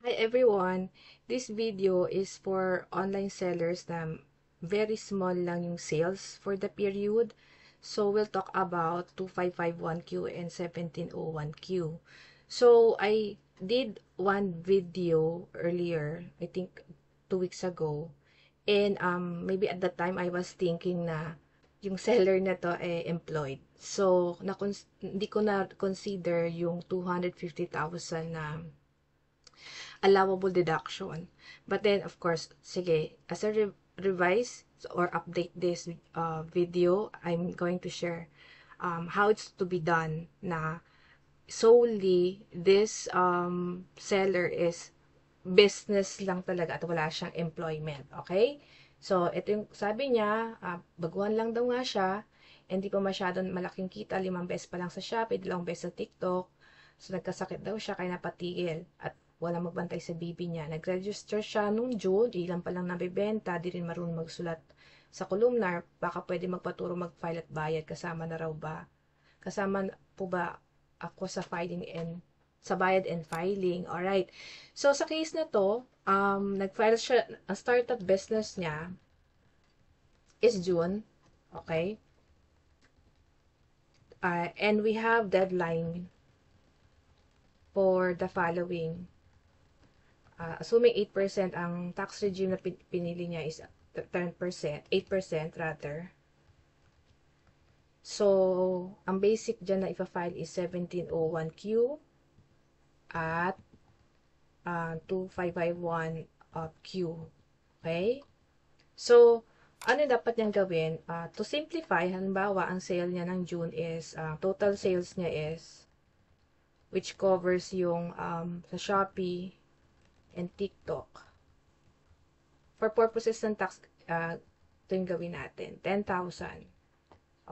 Hi everyone! This video is for online sellers na very small lang yung sales for the period. So, we'll talk about 2551Q and 1701Q. So, I did one video earlier, I think 2 weeks ago. And maybe at that time, I was thinking na yung seller na to employed. So, hindi ko na consider yung 250,000 na allowable deduction. But then, of course, sige, as a revise or update this video, I'm going to share how it's to be done na solely this seller is business lang talaga at wala siyang employment. Okay? So, ito yung sabi niya, baguhan lang daw nga siya, hindi pa masyadong malaking kita, 5 beses pa lang sa Shopee, 2 beses sa TikTok. So, nagkasakit daw siya, kaya napatigil. At walang magbantay sa bibi niya. Nag-register siya nung June, ilan pa lang nabibenta, di rin marunong magsulat sa columnar, baka pwede magpaturo mag-file at bayad, kasama na raw ba? Kasama po ba ako sa filing and sa bayad and filing? Alright. So, sa case na to, nag-file siya, ang startup business niya is June. Okay? And we have deadline for the following. Assuming 8% ang tax regime na pinili niya is 10%, 8% rather. So, ang basic dyan na ipa-file is 1701Q at 2551Q. Okay? So, ano dapat niyang gawin? To simplify, halimbawa, ang sale niya ng June is, total sales niya is, which covers yung sa Shopee and TikTok. For purposes ng tax, ito yung gawin natin, 10,000.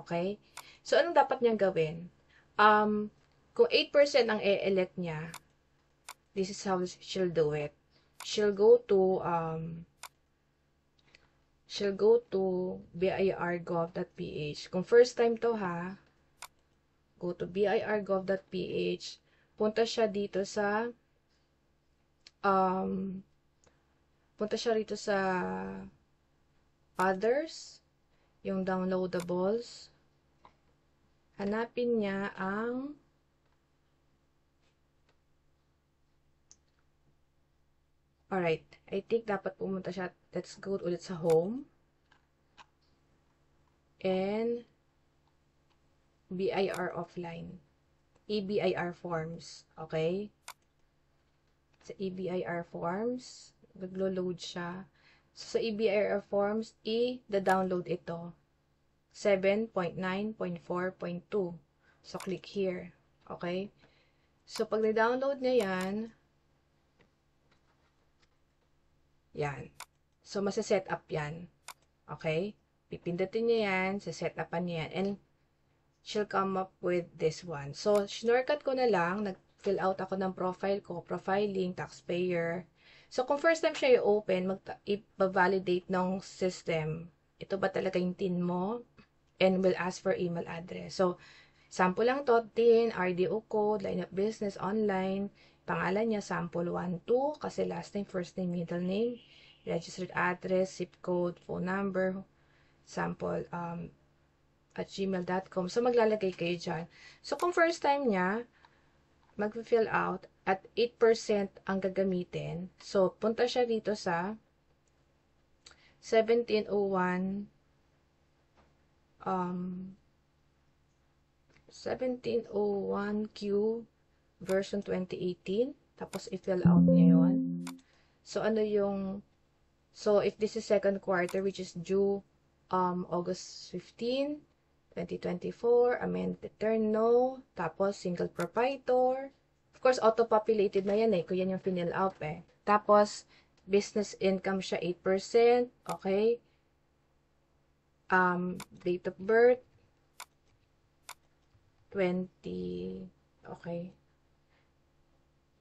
Okay? So, anong dapat niyang gawin? Kung 8% ang e-elect niya, this is how she'll do it. She'll go to bir.gov.ph. Kung first time to ha, go to bir.gov.ph. Punta siya dito sa punta siya rito sa others, yung downloadables. Hanapin niya ang alright, I think dapat pumunta siya. Let's go ulit sa home. And BIR offline. EBIR forms. Okay? Sa EBIR forms, naglo-load siya. So, sa EBIR forms, i-download ito. 7.9.4.2. So, click here. Okay? So, pag na-download niya yan. So, masa-set up yan. Okay? Pipindutin niya yan, sa-set upan niya yan. And, she'll come up with this one. So, shortcut ko na lang, nag-fill out ako ng profile ko, profiling, taxpayer. So, kung first time siya i-open, i-validate ng system, ito ba talaga yung TIN mo? And will ask for email address. So, sample lang to, TIN, RDO code, line of business, online, pangalan niya, sample 12, kasi last name, first name, middle name, registered address, zip code, phone number, sample, at gmail.com. So, maglalagay kayo dyan. So, kung first time niya, mag-fill out at 8% ang gagamitin. So, punta siya dito sa 1701Q version 2018. Tapos, i-fill out niya yun. So, so, if this is second quarter, which is due August 15, 2024, amend return no, tapos single proprietor. Of course, auto-populated na yan kung yan yung fill out Tapos, business income siya 8%, okay? Date of birth, 20, okay?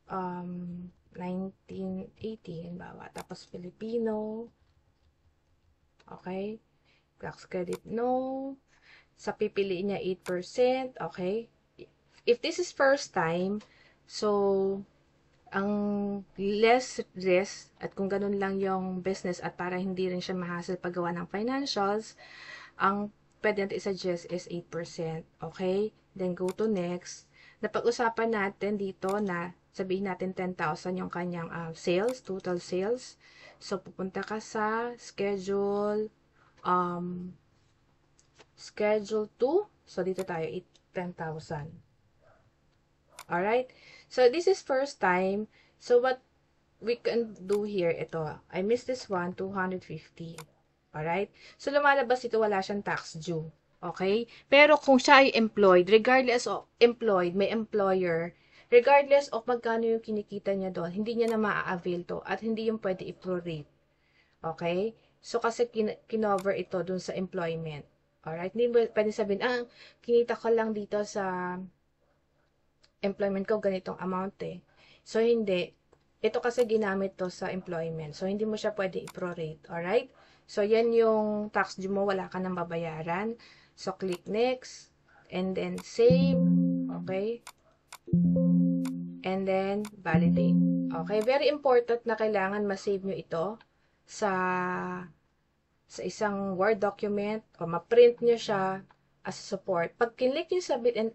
1980, halimbawa. Tapos, Filipino, okay? Tax credit, no. Sa pipiliin niya, 8%, okay? If this is first time, so, ang less risk at kung ganun lang yung business at para hindi rin siya mahassle paggawa ng financials, ang pwede natin i-suggest is 8%. Okay? Then go to next. Napag-usapan natin dito na sabihin natin 10,000 yung kanyang sales, total sales. So, pupunta ka sa schedule 2. So, dito tayo, 10,000. Alright? So, this is first time. So, what we can do here, ito. I missed this one, 250. Alright? So, lumalabas ito, wala siyang tax due. Okay? Pero kung siya ay employed, regardless of employed, may employer, regardless of magkano yung kinikita niya doon, hindi niya na maa-avail to at hindi yung pwede i-prorate. Okay? So, kasi kinover ito dun sa employment. Alright? Hindi mo pwede sabihin, kinita ko lang dito sa employment ko ganitong amount eh. So, hindi. Ito kasi ginamit to sa employment. So, hindi mo siya pwede i-prorate. Alright? So, yan yung tax due mo. Wala ka nang babayaran. So, click next. And then, save. Okay? And then, validate. Okay? Very important na kailangan ma-save nyo ito sa isang Word document o ma-print nyo siya as support. Pag kinlik yung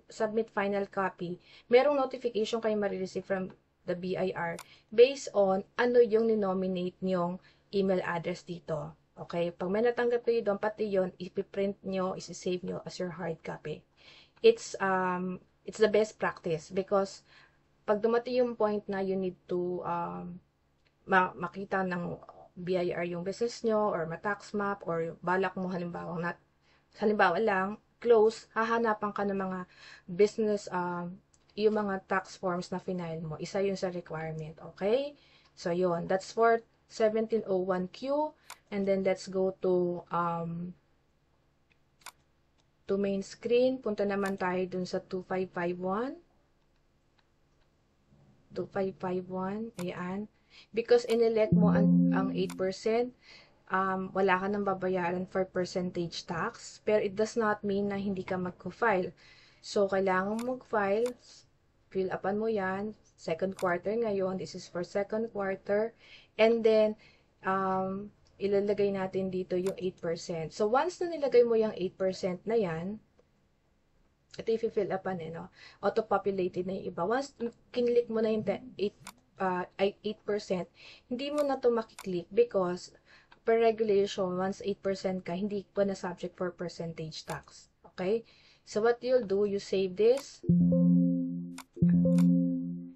submit final copy, merong notification kayo marireceive from the BIR based on ano yung ninominate nyong email address dito. Okay? Pag may natanggap kayo doon, pati yun, ipiprint nyo, isi-save nyo as your hard copy. It's the best practice because pag dumating yung point na you need to makita ng BIR yung business nyo or ma-tax map or balak mo halimbawa lang, close, hahanapan ka ng mga business, yung mga tax forms na final mo. Isa yun sa requirement. Okay? So, yun. That's for 1701Q. And then, let's go to main screen. Punta naman tayo dun sa 2551. 2551. Ayan. Because inelect mo ang 8%, wala ka nang babayaran for percentage tax, pero it does not mean na hindi ka mag-file. So, kailangan mag-file, fill upan mo yan, second quarter ngayon, this is for second quarter, and then, ilalagay natin dito yung 8%. So, once na nilagay mo yung 8% na yan, ito i-fill upan no? Auto-populated na yung iba. Once kinlik mo na yung 8%, hindi mo na to makiklik because per regulation, once 8% ka, hindi pa na subject for percentage tax. Okay? So, what you'll do, you save this,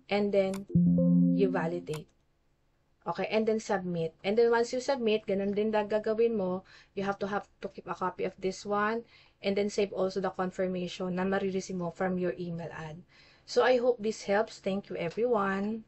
and then, you validate. Okay? And then, submit. And then, once you submit, ganun din gagawin mo, you have to keep a copy of this one, and then save also the confirmation na marireceive mo from your email ad. So, I hope this helps. Thank you, everyone.